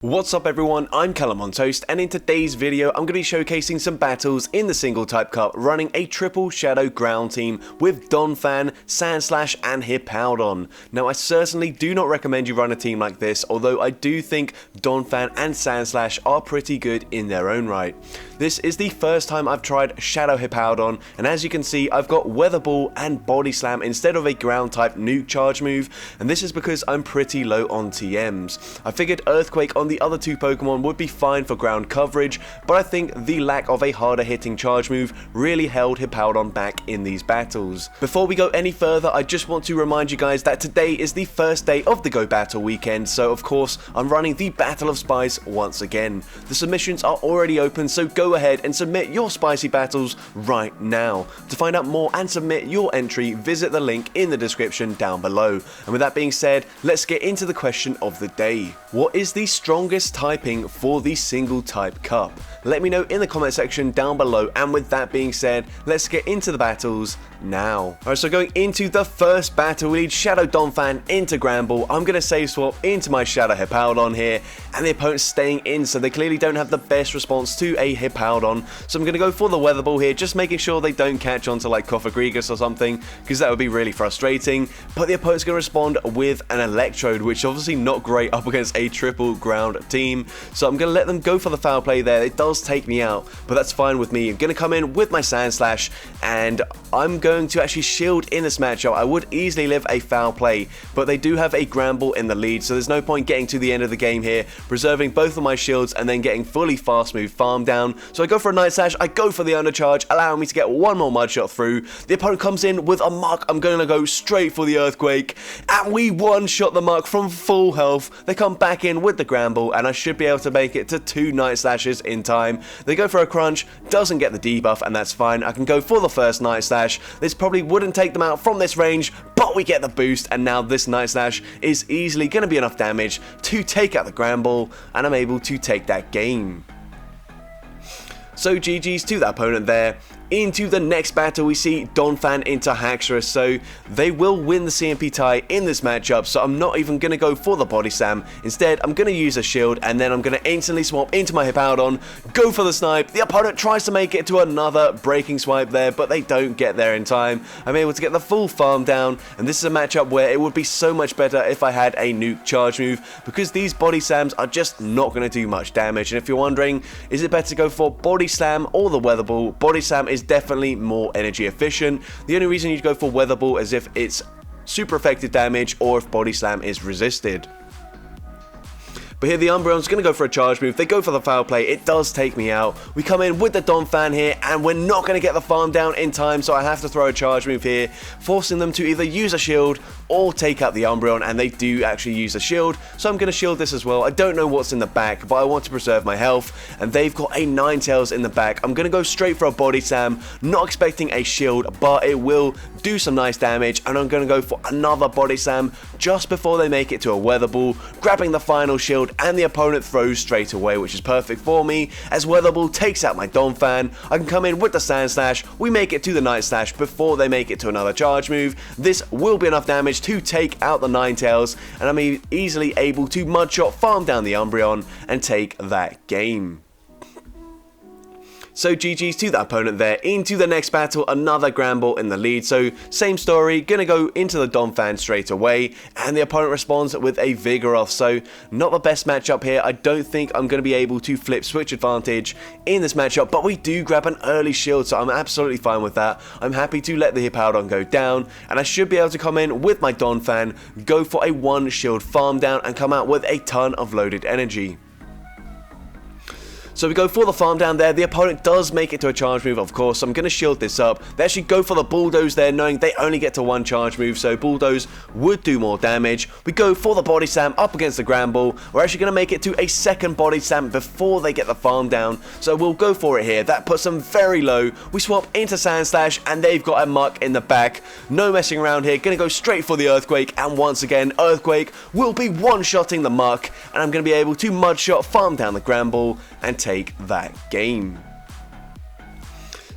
What's up everyone, I'm CallumOnToast, and in today's video I'm going to be showcasing some battles in the single type cup running a triple shadow ground team with Donphan, Sandslash and Hippowdon. Now I certainly do not recommend you run a team like this, although I do think Donphan and Sandslash are pretty good in their own right. This is the first time I've tried Shadow Hippowdon, and as you can see I've got Weather Ball and Body Slam instead of a ground type nuke charge move, and this is because I'm pretty low on TMs. I figured Earthquake on the other two Pokemon would be fine for ground coverage, but I think the lack of a harder hitting charge move really held Hippowdon back in these battles. Before we go any further, I just want to remind you guys that today is the first day of the Go Battle weekend, so of course I'm running the Battle of Spice once again. The submissions are already open, so go ahead and submit your spicy battles right now. To find out more and submit your entry, visit the link in the description down below. And with that being said, let's get into the question of the day. What is the strongest typing for the single type cup? Let me know in the comment section down below, and with that being said, let's get into the battles now. Alright, so going into the first battle, we need Shadow Donphan into Gramble. I'm going to save swap into my Shadow Hippowdon here, and the opponent's staying in, so they clearly don't have the best response to a Hippowdon, so I'm going to go for the Weather Ball here, just making sure they don't catch on to like Cofagrigus or something, because that would be really frustrating. But the opponent's going to respond with an Electrode, which is obviously not great up against a triple ground team, so I'm going to let them go for the foul play there. It does take me out, but that's fine with me. I'm going to come in with my Sandslash, and I'm going to actually shield in this matchup. I would easily live a foul play, but they do have a Gramble in the lead, so there's no point getting to the end of the game here, preserving both of my shields and then getting fully fast move farm down. So I go for a Night Slash, I go for the undercharge, allowing me to get one more mud shot through. The opponent comes in with a Muck. I'm going to go straight for the Earthquake, and we one-shot the Muck from full health. They come back in with the Gramble, and I should be able to make it to 2 Night Slashes in time. They go for a Crunch, doesn't get the debuff, and that's fine. I can go for the first Night Slash. This probably wouldn't take them out from this range, but we get the boost, and now this Night Slash is easily going to be enough damage to take out the Gramble, and I'm able to take that game. So GG's to that opponent there. Into the next battle, we see Donphan into Haxorus, so they will win the CMP tie in this matchup, so I'm not even going to go for the Body Slam. Instead, I'm going to use a shield, and then I'm going to instantly swap into my Hippowdon, go for the snipe. The opponent tries to make it to another breaking swipe there, but they don't get there in time. I'm able to get the full farm down, and this is a matchup where it would be so much better if I had a nuke charge move, because these Body Slams are just not going to do much damage. And if you're wondering, is it better to go for Body Slam or the Weather Ball? Body Slam is definitely more energy efficient. The only reason you'd go for Weather Ball is if it's super effective damage or if Body Slam is resisted. But here the Umbreon's going to go for a charge move. They go for the foul play. It does take me out. We come in with the Donphan here, and we're not going to get the farm down in time, so I have to throw a charge move here, forcing them to either use a shield or take out the Umbreon, and they do actually use a shield, so I'm going to shield this as well. I don't know what's in the back, but I want to preserve my health, and they've got a Ninetales in the back. I'm going to go straight for a Body Slam, not expecting a shield, but it will do some nice damage, and I'm going to go for another Body Slam just before they make it to a Weather Ball, grabbing the final shield, and the opponent throws straight away, which is perfect for me, as Weather Ball takes out my Donphan. I can come in with the Sandslash, we make it to the Night Slash before they make it to another charge move. This will be enough damage to take out the Ninetales, and I'm easily able to Mudshot farm down the Umbreon and take that game. So GG's to that opponent there. Into the next battle, another Gramble in the lead, so same story, gonna go into the Donphan straight away, and the opponent responds with a Vigoroth, so not the best matchup here. I don't think I'm gonna be able to flip switch advantage in this matchup, but we do grab an early shield, so I'm absolutely fine with that. I'm happy to let the Hippowdon go down, and I should be able to come in with my Donphan, go for a 1 shield farm down, and come out with a ton of loaded energy. So we go for the farm down there. The opponent does make it to a charge move, of course, so I'm going to shield this up. They actually go for the Bulldoze there, knowing they only get to 1 charge move, so Bulldoze would do more damage. We go for the Body Slam up against the Gramble. We're actually going to make it to a second Body Slam before they get the farm down, so we'll go for it here. That puts them very low. We swap into Sandslash, and they've got a Muck in the back. No messing around here. Going to go straight for the Earthquake, and once again, Earthquake will be one-shotting the Muck, and I'm going to be able to Mudshot farm down the Gramble and take that game.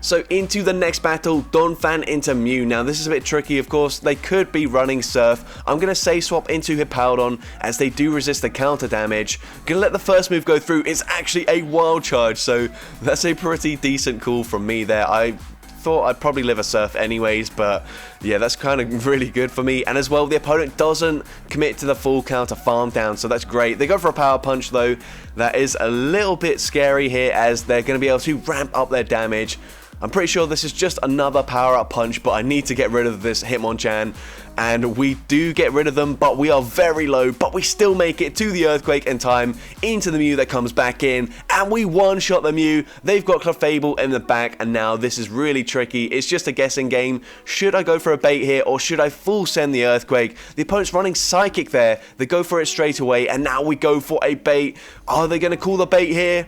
So into the next battle, Donphan into Mew. Now this is a bit tricky, of course. They could be running Surf. I'm going to say swap into Hippowdon as they do resist the counter damage. Going to let the first move go through. It's actually a wild charge, so that's a pretty decent call from me there. I thought I'd probably live a Surf anyways, but yeah, that's kind of really good for me. And as well, the opponent doesn't commit to the full counter farm down, so that's great. They go for a power punch though. That is a little bit scary here as they're going to be able to ramp up their damage. I'm pretty sure this is just another power-up punch, but I need to get rid of this Hitmonchan. And we do get rid of them, but we are very low. But we still make it to the Earthquake in time, into the Mew that comes back in. And we one-shot the Mew. They've got Clefable in the back, and now this is really tricky. It's just a guessing game. Should I go for a bait here, or should I full send the Earthquake? The opponent's running Psychic there. They go for it straight away, and now we go for a bait. Are they going to call the bait here?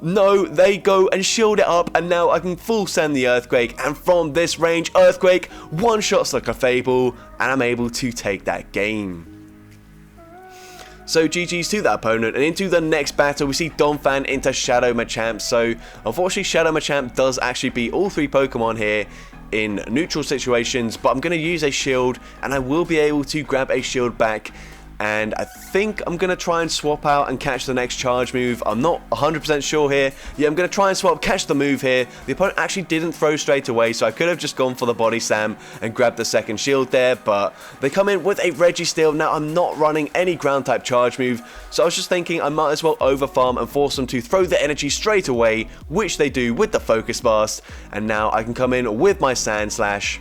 No, they go and shield it up, and now I can full send the Earthquake, and from this range, Earthquake one-shots the Clefable, and I'm able to take that game. So GG's to that opponent, and into the next battle we see Donphan into Shadow Machamp. So unfortunately Shadow Machamp does actually beat all three Pokemon here in neutral situations, but I'm going to use a shield, and I will be able to grab a shield back. And I think I'm going to try and swap out and catch the next charge move. I'm not 100% sure here. Yeah, I'm going to try and swap, catch the move here. The opponent actually didn't throw straight away, so I could have just gone for the Body Slam and grabbed the second shield there. But they come in with a Registeel. Now, I'm not running any ground type charge move, so I was just thinking I might as well overfarm and force them to throw the energy straight away, which they do with the Focus Blast. And now I can come in with my Sandslash.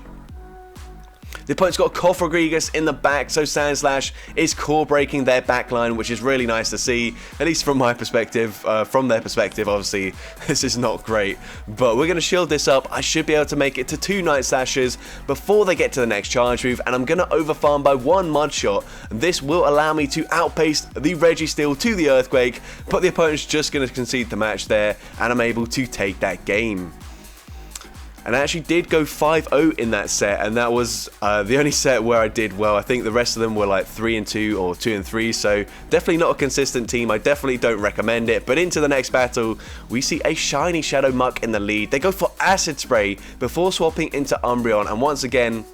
The opponent's got Cofagrigus in the back, so Sandslash is core breaking their backline, which is really nice to see, at least from my perspective. From their perspective, obviously, this is not great. But we're going to shield this up. I should be able to make it to 2 Night Slashes before they get to the next charge move, and I'm going to overfarm by 1 Mud Shot. This will allow me to outpace the Registeel to the Earthquake, but the opponent's just going to concede the match there, and I'm able to take that game. And I actually did go 5-0 in that set, and that was the only set where I did well. I think the rest of them were like 3-2 or 2-3, so definitely not a consistent team. I definitely don't recommend it. But into the next battle, we see a shiny Shadow Muck in the lead. They go for Acid Spray before swapping into Umbreon, and once again,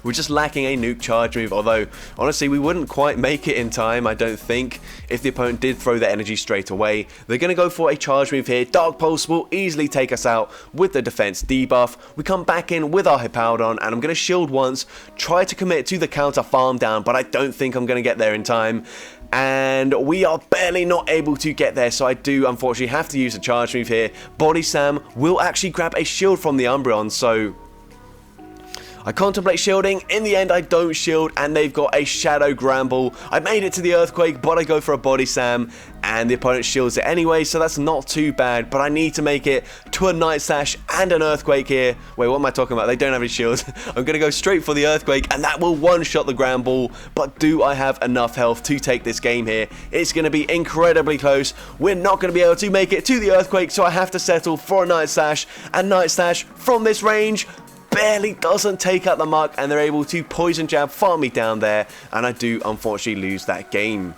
we're just lacking a nuke charge move, although honestly we wouldn't quite make it in time, I don't think, if the opponent did throw the energy straight away. They're going to go for a charge move here. Dark Pulse will easily take us out with the defense debuff. We come back in with our Hippowdon, and I'm going to shield once, try to commit to the counter farm down, but I don't think I'm going to get there in time. And we are barely not able to get there, so I do unfortunately have to use a charge move here. Body Slam will actually grab a shield from the Umbreon, so I contemplate shielding. In the end, I don't shield, and they've got a Shadow Gramble. I made it to the Earthquake, but I go for a Body Slam, and the opponent shields it anyway, so that's not too bad. But I need to make it to a Night Slash and an Earthquake here. Wait, what am I talking about? They don't have any shields. I'm going to go straight for the Earthquake, and that will one-shot the Gramble. But do I have enough health to take this game here? It's going to be incredibly close. We're not going to be able to make it to the Earthquake, so I have to settle for a Night Slash. And Night Slash from this range barely doesn't take out the Muck, and they're able to Poison Jab farm me down there, and I do unfortunately lose that game.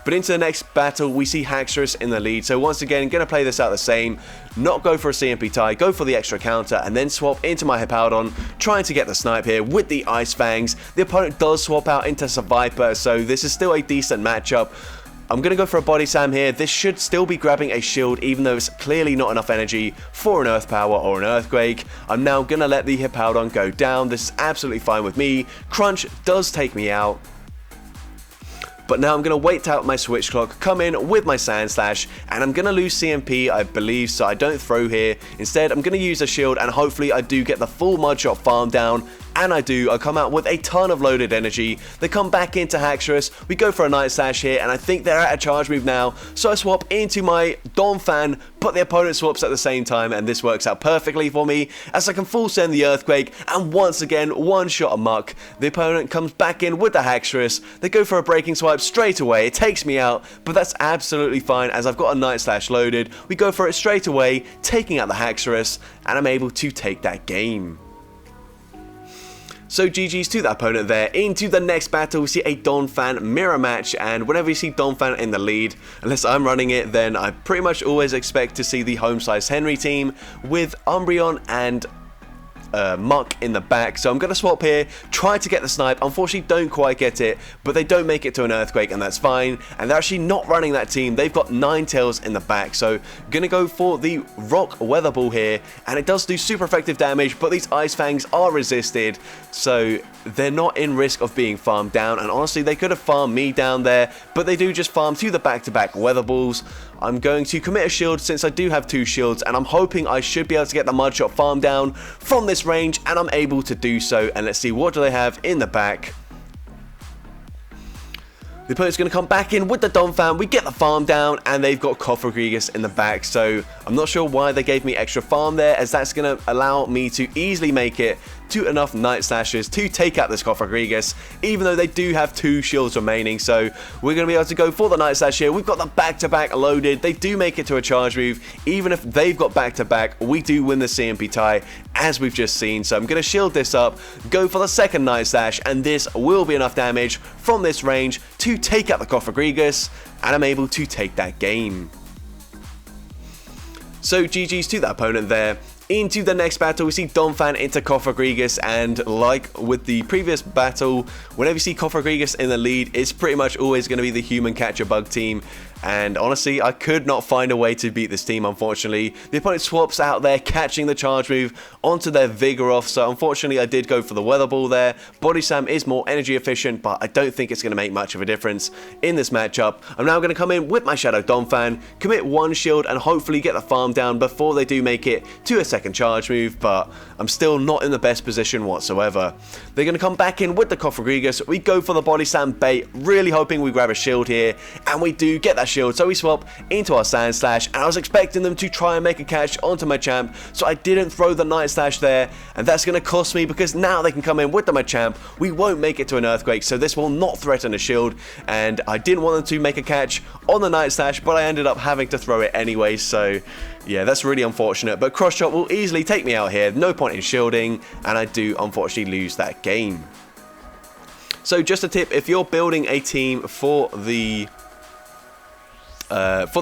But into the next battle, we see Haxorus in the lead. So once again, going to play this out the same. Not go for a CMP tie, go for the extra counter, and then swap into my Hippowdon, trying to get the snipe here with the Ice Fangs. The opponent does swap out into Survivor, so this is still a decent matchup. I'm going to go for a Body Slam here. This should still be grabbing a shield, even though it's clearly not enough energy for an Earth Power or an Earthquake. I'm now going to let the Hippowdon go down. This is absolutely fine with me. Crunch does take me out. But now I'm going to wait out my Switch Clock, come in with my Sandslash, and I'm going to lose CMP, I believe, so I don't throw here. Instead, I'm going to use a shield, and hopefully I do get the full Mud Shot farm down. And I do. I come out with a ton of loaded energy. They come back into Haxorus. We go for a Night Slash here, and I think they're at a charge move now. So I swap into my Donphan, but the opponent swaps at the same time, and this works out perfectly for me, as I can full send the Earthquake, and once again, one-shot a Muck. The opponent comes back in with the Haxorus. They go for a Breaking Swipe straight away. It takes me out, but that's absolutely fine, as I've got a Night Slash loaded. We go for it straight away, taking out the Haxorus, and I'm able to take that game. So GG's to that opponent there. Into the next battle, we see a Donphan mirror match, and whenever you see Donphan in the lead, unless I'm running it, then I pretty much always expect to see the home slice Henry team with Umbreon and Muck in the back. So I'm going to swap here, try to get the snipe. Unfortunately don't quite get it, but they don't make it to an earthquake, and that's fine. And they're actually not running that team. They've got Ninetales in the back, so going to go for the Rock Weather Ball here, and it does do super effective damage, but these Ice Fangs are resisted, so they're not in risk of being farmed down. And honestly, they could have farmed me down there, but they do just farm through the back-to-back Weather Balls. I'm going to commit a shield since I do have 2 shields, and I'm hoping I should be able to get the Mudshot farm down from this range, and I'm able to do so. And let's see, what do they have in the back? The opponent's going to come back in with the Donphan. We get the farm down, and they've got Cofagrigus in the back. So I'm not sure why they gave me extra farm there, as that's going to allow me to easily make it to enough Night Slashes to take out this Cofagrigus, even though they do have 2 shields remaining. So we're going to be able to go for the Night Slash here. We've got the back-to-back loaded. They do make it to a charge move. Even if they've got back-to-back, we do win the CMP tie, as we've just seen. So I'm going to shield this up, go for the second Night Slash, and this will be enough damage from this range to take out the Cofagrigus, and I'm able to take that game. So GG's to that opponent there. Into the next battle, we see Donphan into Cofagrigus, and like with the previous battle, whenever you see Cofagrigus in the lead, it's pretty much always going to be the human catcher bug team. And honestly, I could not find a way to beat this team, unfortunately. The opponent swaps out there, catching the charge move onto their Vigoroth, so unfortunately I did go for the Weather Ball there. Body Slam is more energy efficient, but I don't think it's going to make much of a difference in this matchup. I'm now going to come in with my Shadow Donphan, commit 1 shield, and hopefully get the farm down before they do make it to a second charge move, but I'm still not in the best position whatsoever. They're going to come back in with the Cofagrigus. We go for the Body Slam bait, really hoping we grab a shield here, and we do get that shield, so we swap into our Sandslash, and I was expecting them to try and make a catch onto my champ, so I didn't throw the Night Slash there, and that's going to cost me because now they can come in with the Machamp. We won't make it to an earthquake, so this will not threaten a shield, and I didn't want them to make a catch on the Night Slash, but I ended up having to throw it anyway, so yeah, that's really unfortunate. But Cross Chop will easily take me out here, no point in shielding, and I do unfortunately lose that game. So just a tip, if you're building a team for the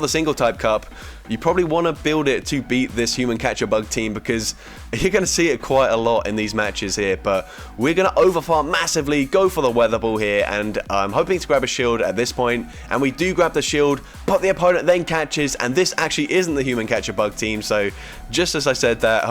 single type cup, you probably want to build it to beat this human catcher bug team, because you're going to see it quite a lot in these matches here. But we're going to overfarm massively, go for the Weather Ball here, and I'm hoping to grab a shield at this point, and we do grab the shield, but the opponent then catches, and this actually isn't the human catcher bug team. So just as I said that,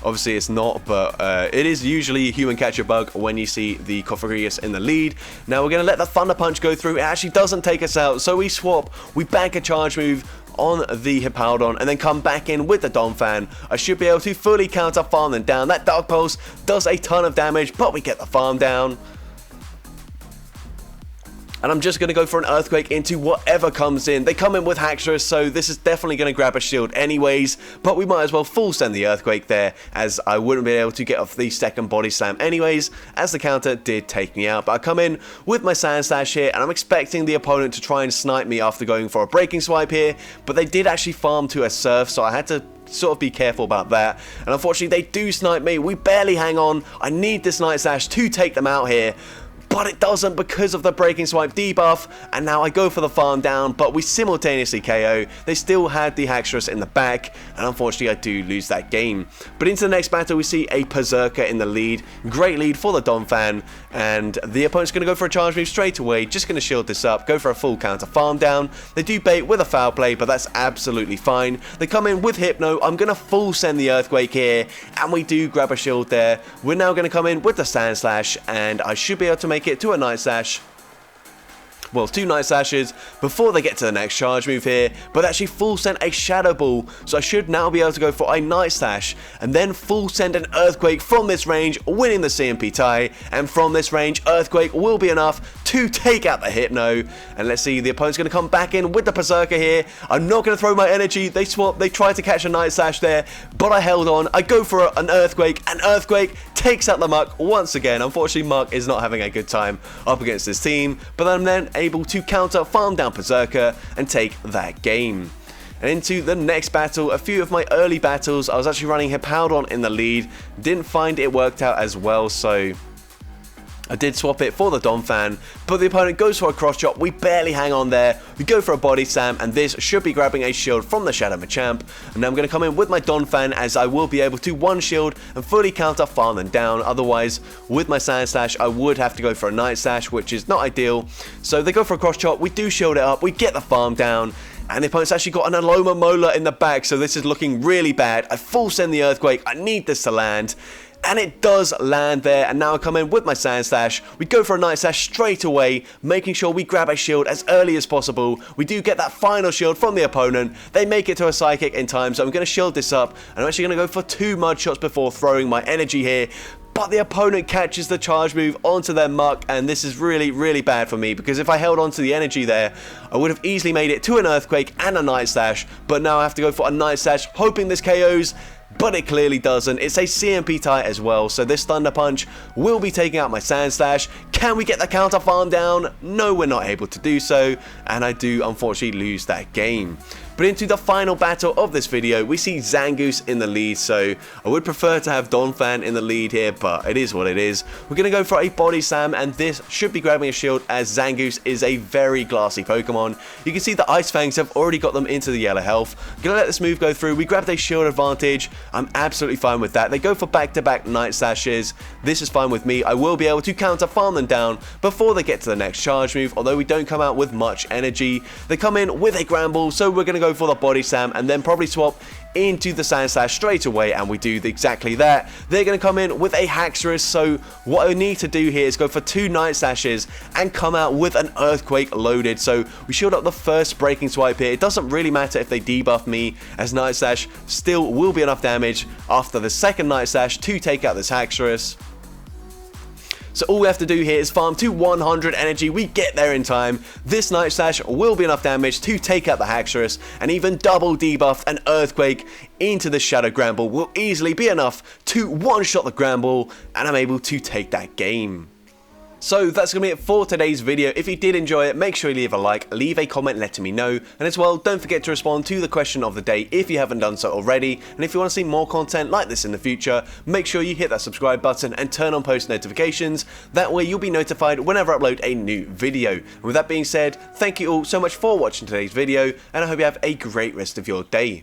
obviously it's not, but it is usually human catcher bug when you see the Cofagrigus in the lead. Now we're going to let the Thunder Punch go through. It actually doesn't take us out, so we swap, we bank a charge move on the Hippowdon, and then come back in with the Donphan. I should be able to fully counter farm them down. That Dark Pulse does a ton of damage, but we get the farm down. And I'm just going to go for an Earthquake into whatever comes in. They come in with Haxorus, so this is definitely going to grab a shield anyways, but we might as well full send the Earthquake there, as I wouldn't be able to get off the second Body Slam anyways, as the counter did take me out. But I come in with my Sandslash here, and I'm expecting the opponent to try and snipe me after going for a Breaking Swipe here, but they did actually farm to a Surf, so I had to sort of be careful about that. And unfortunately, they do snipe me. We barely hang on. I need this Night Slash to take them out here, but it doesn't because of the Breaking Swipe debuff, and now I go for the farm down, but we simultaneously KO. They still had the Haxorus in the back, and unfortunately I do lose that game. But into the next battle, we see a Berserker in the lead. Great lead for the Donphan, and the opponent's going to go for a charge move straight away, just going to shield this up, go for a full counter farm down. They do bait with a foul play, but that's absolutely fine. They come in with Hypno. I'm going to full send the Earthquake here, and we do grab a shield there. We're now going to come in with the Sandslash, and I should be able to make it to a Night Slash. Well, 2 Night Slashes before they get to the next charge move here, but actually full send a Shadow Ball, so I should now be able to go for a Night Slash, and then full send an Earthquake from this range, winning the CMP tie, and from this range, Earthquake will be enough to take out the Hypno. And let's see, the opponent's going to come back in with the Berserker here. I'm not going to throw my energy. They swap, they try to catch a Night Slash there, but I held on. I go for an Earthquake, and Earthquake takes out the Muck once again. Unfortunately, Muck is not having a good time up against this team, but I'm then able to counter farm down Berserker and take that game. And into the next battle, a few of my early battles, I was actually running Hippowdon in the lead, didn't find it worked out as well, so I did swap it for the Donphan, but the opponent goes for a cross chop. We barely hang on there. We go for a body slam, and this should be grabbing a shield from the Shadow Machamp. And now I'm going to come in with my Donphan, as I will be able to one shield and fully counter farm them down. Otherwise, with my Sandslash, I would have to go for a Night Slash, which is not ideal. So they go for a cross chop. We do shield it up. We get the farm down. And the opponent's actually got an Aloma Molar in the back, so this is looking really bad. I full send the Earthquake. I need this to land. And it does land there, and now I come in with my Sandslash. We go for a Night Slash straight away, making sure we grab a shield as early as possible. We do get that final shield from the opponent. They make it to a Psychic in time, so I'm going to shield this up. And I'm actually going to go for 2 Mud Shots before throwing my energy here. But the opponent catches the charge move onto their Muck, and this is really, really bad for me, because if I held on to the energy there, I would have easily made it to an Earthquake and a Night Slash. But now I have to go for a Night Slash, hoping this KOs. But it clearly doesn't. It's a CMP tie as well, so this Thunder Punch will be taking out my Sandslash. Can we get the counter farm down? No, we're not able to do so, and I do unfortunately lose that game. But into the final battle of this video, we see Zangoose in the lead, so I would prefer to have Donphan in the lead here, but it is what it is. We're going to go for a Body Slam, and this should be grabbing a shield, as Zangoose is a very glassy Pokemon. You can see the Ice Fangs have already got them into the yellow health. I'm going to let this move go through. We grabbed a shield advantage. I'm absolutely fine with that. They go for back-to-back Night Slashes. This is fine with me. I will be able to counter farm them down before they get to the next charge move, although we don't come out with much energy. They come in with a Gramble, so we're going to go for the Body Slam and then probably swap into the Sandslash straight away, and we do exactly that. They're going to come in with a Haxorus, so what I need to do here is go for 2 Night Slashes and come out with an Earthquake loaded. So we shield up the first Breaking Swipe here. It doesn't really matter if they debuff me, as Night Slash still will be enough damage after the second Night Slash to take out this Haxorus. So all we have to do here is farm to 100 energy. We get there in time. This Night Slash will be enough damage to take out the Haxorus, and even double debuff an Earthquake into the Shadow Gramble will easily be enough to one-shot the Gramble, and I'm able to take that game. So that's going to be it for today's video. If you did enjoy it, make sure you leave a like, leave a comment letting me know, and as well, don't forget to respond to the question of the day if you haven't done so already. And if you want to see more content like this in the future, make sure you hit that subscribe button and turn on post notifications. That way you'll be notified whenever I upload a new video. And with that being said, thank you all so much for watching today's video, and I hope you have a great rest of your day.